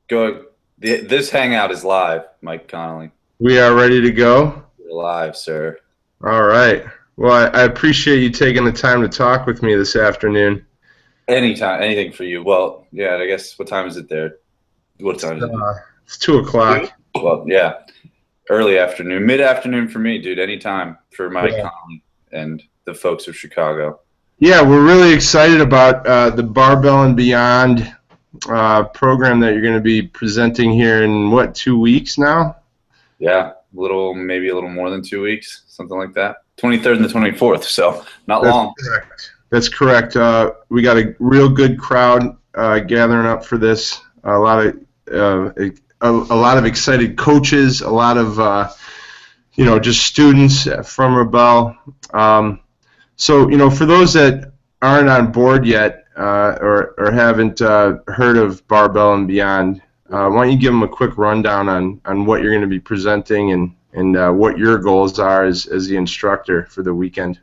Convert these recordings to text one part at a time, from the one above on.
Go. This hangout is live, Mike Connelly. We are ready to go. You're live, sir. All right. Well, I appreciate you taking the time to talk with me this afternoon. Anytime, anything for you. Well, yeah. I guess what time is it there? What time is it? Uh, it's 2 o'clock. Well, yeah. Early afternoon, mid afternoon for me, dude. Anytime for Mike Yeah. Connelly and the folks of Chicago. Yeah, we're really excited about the Barbell and Beyond program that you're going to be presenting here in, what, 2 weeks now? Yeah, maybe a little more than 2 weeks, something like that. 23rd and the 24th, so not That's long. correct. That's correct. We got a real good crowd gathering up for this. A lot of excited coaches, a lot of just students from Rebel. So, for those that aren't on board yet or haven't heard of Barbell and Beyond, why don't you give them a quick rundown on what you're going to be presenting and what your goals are as the instructor for the weekend?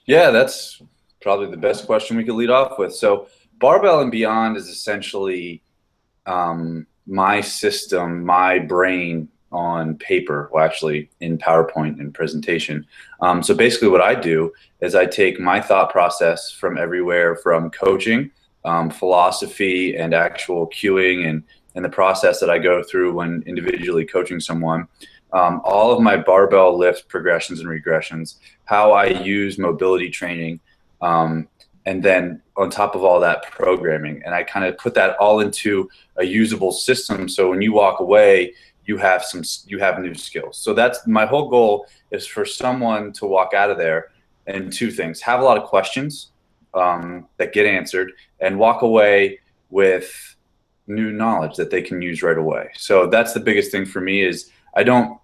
Yeah, that's probably the best question we could lead off with. So, Barbell and Beyond is essentially my system, my brain on paper, well, actually in PowerPoint and presentation. So basically what I do is I take my thought process from everywhere from coaching, philosophy, and actual cueing and the process that I go through when individually coaching someone. All of my barbell lift progressions and regressions, how I use mobility training, and then on top of all that, programming. And I kind of put that all into a usable system. So when you walk away, you have new skills. So that's my whole goal, is for someone to walk out of there and two things: have a lot of questions that get answered, and walk away with new knowledge that they can use right away. So that's the biggest thing for me. Is I don't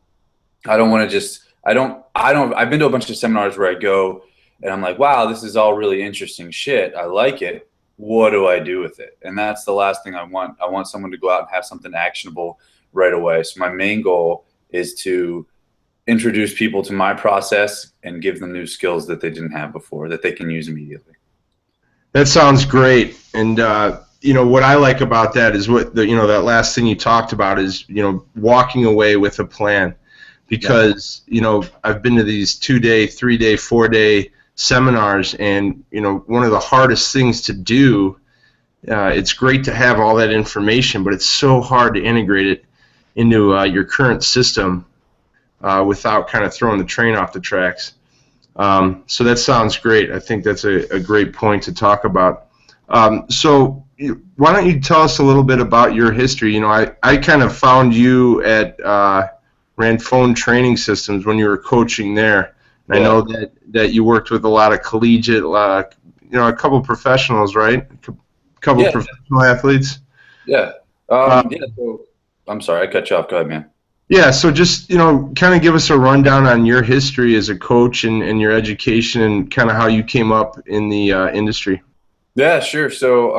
want to just I've been to a bunch of seminars where I go and I'm like, wow, this is all really interesting shit. I like it. What do I do with it? And that's the last thing I want. I want someone to go out and have something actionable right away. So my main goal is to introduce people to my process and give them new skills that they didn't have before that they can use immediately. That sounds great. And what I like about that is that last thing you talked about is walking away with a plan, because I've been to these 2-day, 3-day, 4-day seminars, and one of the hardest things to do. It's great to have all that information, but it's so hard to integrate it into your current system without kind of throwing the train off the tracks. So that sounds great. I think that's a great point to talk about. So why don't you tell us a little bit about your history? I kind of found you at Ranfone Training Systems when you were coaching there. And I know that you worked with a lot of collegiate, a couple professionals, right? A couple professional athletes. Yeah. So, I'm sorry, I cut you off. Go ahead, man. Yeah, so just, kind of give us a rundown on your history as a coach and your education and kind of how you came up in the industry. Yeah, sure. So,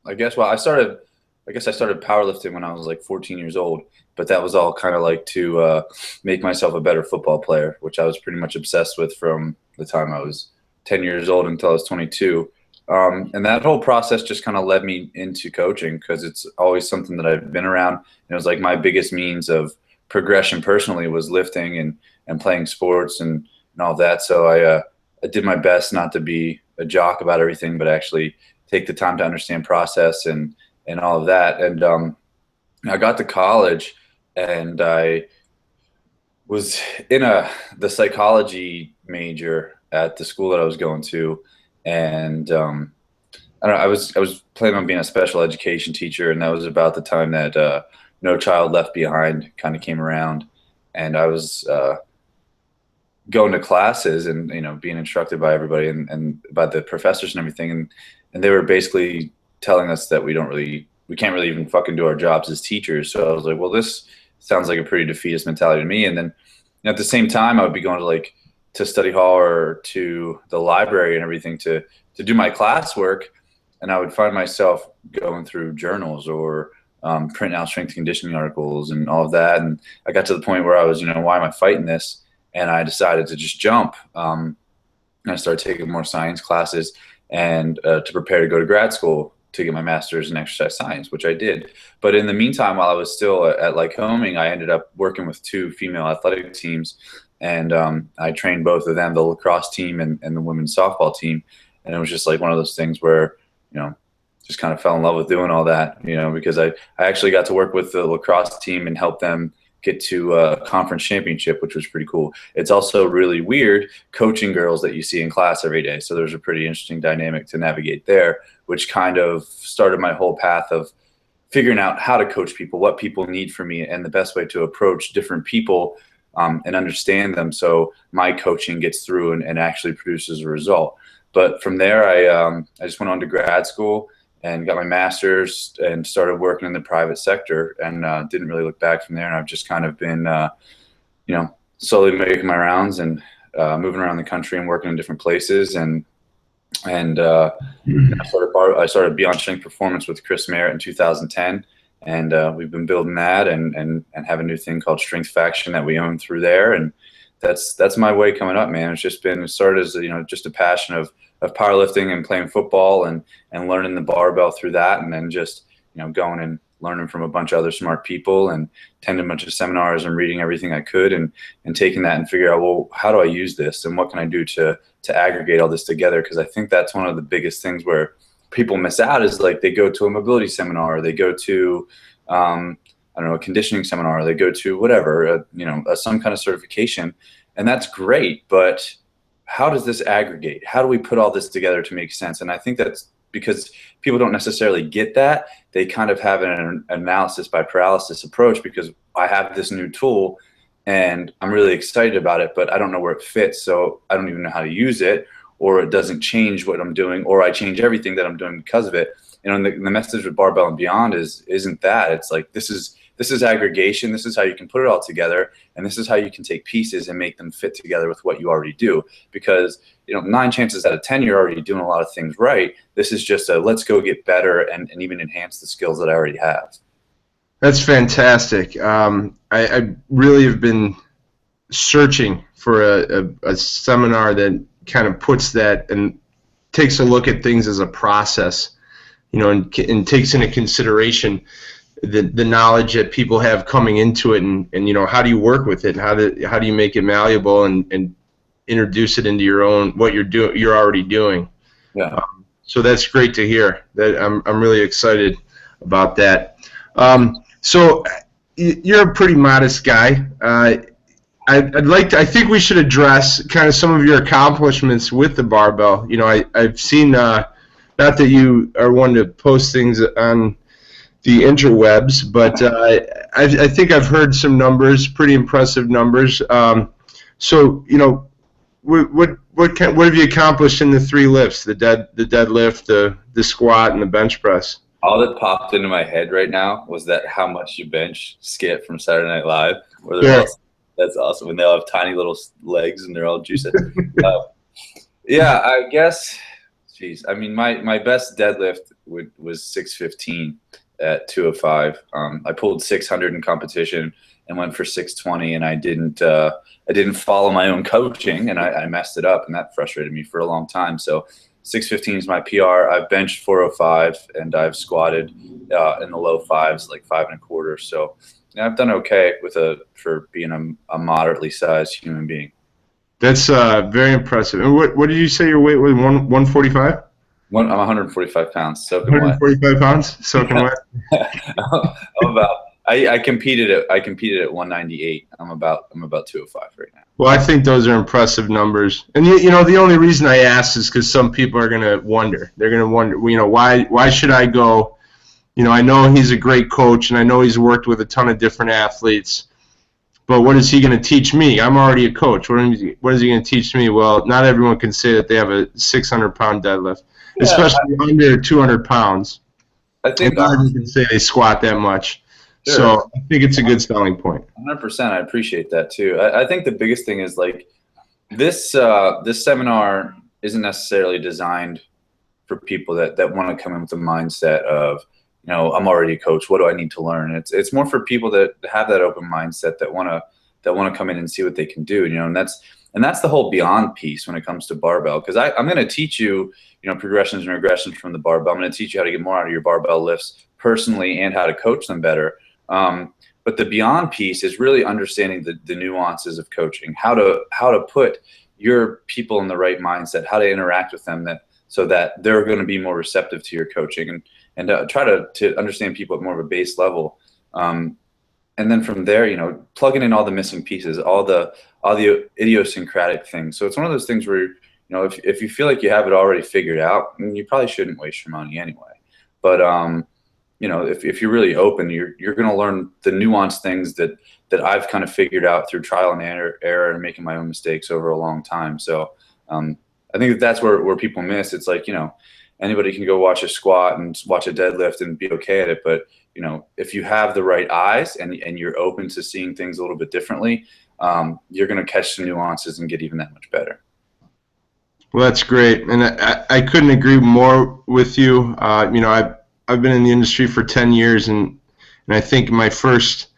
I guess I started powerlifting when I was like 14 years old, but that was all kind of like to make myself a better football player, which I was pretty much obsessed with from the time I was 10 years old until I was 22. And that whole process just kind of led me into coaching, because it's always something that I've been around. And it was like my biggest means of progression personally was lifting and playing sports and all that. So I did my best not to be a jock about everything, but actually take the time to understand process and all of that. And I got to college, and I was in the psychology major at the school that I was going to, and I don't know, I was planning on being a special education teacher, and that was about the time that No Child Left Behind kind of came around, and I was going to classes and being instructed by everybody and by the professors and everything, and they were basically telling us that we can't really even fucking do our jobs as teachers. So I was like, well, this sounds like a pretty defeatist mentality to me. And then at the same time, I would be going to study hall or to the library and everything to do my classwork, and I would find myself going through journals or printing out strength and conditioning articles and all of that. And I got to the point where I was, why am I fighting this? And I decided to just jump. And I started taking more science classes and to prepare to go to grad school. to get my master's in exercise science, which I did. But in the meantime, while I was still at Lycoming, I ended up working with 2 female athletic teams, and I trained both of them, the lacrosse team and the women's softball team. And it was just like one of those things where, just kind of fell in love with doing all that, because I actually got to work with the lacrosse team and help them get to a conference championship, which was pretty cool. It's also really weird coaching girls that you see in class every day. So there's a pretty interesting dynamic to navigate there, which kind of started my whole path of figuring out how to coach people, what people need from me, and the best way to approach different people and understand them, so my coaching gets through and actually produces a result. But from there, I just went on to grad school and got my master's and started working in the private sector, and didn't really look back from there. And I've just kind of been, slowly making my rounds and moving around the country and working in different places. And I started Beyond Strength Performance with Chris Merritt in 2010. And we've been building that and have a new thing called Strength Faction that we own through there. And that's my way coming up, man. It started as, just a passion of powerlifting and playing football and learning the barbell through that. And then just, going and learning from a bunch of other smart people and attending a bunch of seminars and reading everything I could and taking that and figure out, well, how do I use this and what can I do to aggregate all this together? Because I think that's one of the biggest things where people miss out is like they go to a mobility seminar, or they go to, a conditioning seminar, or they go to whatever, some kind of certification. And that's great, but how does this aggregate? How do we put all this together to make sense? And I think that's because people don't necessarily get that. They kind of have an analysis by paralysis approach, because I have this new tool and I'm really excited about it, but I don't know where it fits. So I don't even know how to use it, or it doesn't change what I'm doing, or I change everything that I'm doing because of it. And the message with Barbell and Beyond isn't that. It's like, this is aggregation. This is how you can put it all together. And this is how you can take pieces and make them fit together with what you already do. Because, 9 chances out of 10, you're already doing a lot of things right. This is just let's go get better and even enhance the skills that I already have. That's fantastic. I really have been searching for a seminar that kind of puts that and takes a look at things as a process, and takes into consideration the knowledge that people have coming into it, and how do you work with it, and how do you make it malleable and introduce it into your own, what you're already doing. Yeah. So that's great to hear. That I'm really excited about that. So you're a pretty modest guy. I think we should address kind of some of your accomplishments with the barbell. I've seen, not that you are one to post things on the interwebs, but I think I've heard some numbers, pretty impressive numbers. So what have you accomplished in the 3 lifts? The deadlift, the squat, and the bench press. All that popped into my head right now was that how much you bench Skip from Saturday Night Live, where they're that's awesome, and they all have tiny little legs and they're all juicy. Yeah, I guess. Geez, I mean, my best deadlift was 615 at 205. I pulled 600 in competition and went for 620, and I didn't follow my own coaching, and I messed it up, and that frustrated me for a long time. So 615 is my PR. I've benched 405, and I've squatted in the low 5s, like 5 1/4. So yeah, I've done okay for being a moderately sized human being. That's very impressive. And what did you say your weight was? 145? I'm 145 pounds. So 145 pounds. Soaking wet. I'm about. I competed at 198. I'm about 205 right now. Well, I think those are impressive numbers. And the only reason I ask is because some people are going to wonder. They're going to wonder, why should I go? I know he's a great coach, and I know he's worked with a ton of different athletes. But what is he going to teach me? I'm already a coach. What is he going to teach me? Well, not everyone can say that they have a 600-pound deadlift, especially under 200 pounds. I think not everyone can say they squat that much. Sure. So I think it's a good selling point. 100%. I appreciate that too. I think the biggest thing is like this seminar isn't necessarily designed for people that want to come in with the mindset of, I'm already a coach. What do I need to learn? It's more for people that have that open mindset that want to come in and see what they can do. And that's And that's the whole beyond piece when it comes to barbell, because I'm going to teach you, progressions and regressions from the barbell. I'm going to teach you how to get more out of your barbell lifts personally and how to coach them better. But the beyond piece is really understanding the nuances of coaching, how to put your people in the right mindset, how to interact with them so that they're going to be more receptive to your coaching, and try to understand people at more of a base level. And then from there, plugging in all the missing pieces, all the idiosyncratic things. So it's one of those things where, if you feel like you have it already figured out, you probably shouldn't waste your money anyway. But if you're really open, you're going to learn the nuanced things that I've kind of figured out through trial and error and making my own mistakes over a long time. So I think that's where people miss. It's like, anybody can go watch a squat and watch a deadlift and be okay at it. But, if you have the right eyes and you're open to seeing things a little bit differently, you're going to catch some nuances and get even that much better. Well, that's great. And I couldn't agree more with you. I've been in the industry for 10 years, and I think my first,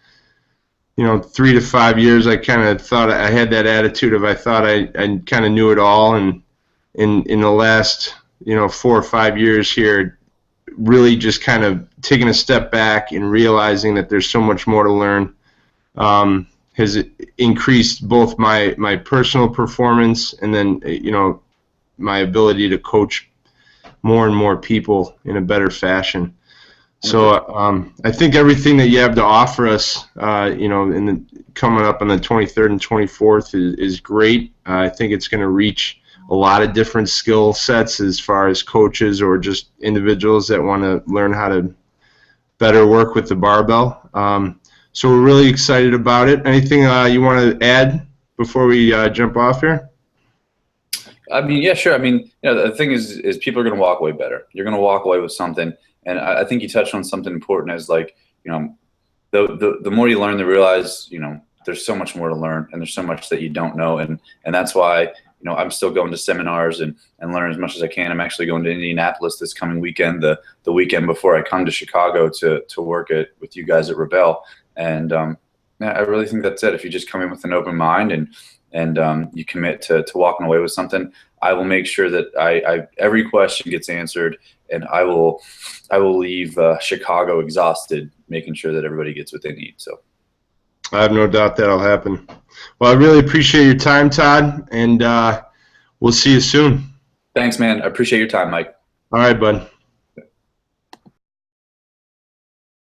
3 to 5 years, I kind of thought I had that attitude of I thought I kind of knew it all. And in the last, 4 or 5 years here, really just kind of taking a step back and realizing that there's so much more to learn has increased both my personal performance and then, my ability to coach more and more people in a better fashion. So I think everything that you have to offer us, coming up on the 23rd and 24th is great. I think it's going to reach a lot of different skill sets as far as coaches or just individuals that want to learn how to better work with the barbell. So we're really excited about it. Anything you want to add before we jump off here? I mean, yeah, sure. I mean, the thing is people are going to walk away better. You're going to walk away with something. And I think you touched on something important as like, the more you learn to realize, there's so much more to learn and there's so much that you don't know. And that's why, I'm still going to seminars and learn as much as I can. I'm actually going to Indianapolis this coming weekend, the weekend before I come to Chicago to work with you guys at Rebel. And I really think that's it. If you just come in with an open mind and you commit to walking away with something, I will make sure that every question gets answered, and I will leave Chicago exhausted, making sure that everybody gets what they need. So I have no doubt that'll happen. Well, I really appreciate your time, Todd, and we'll see you soon. Thanks, man. I appreciate your time, Mike. All right, bud.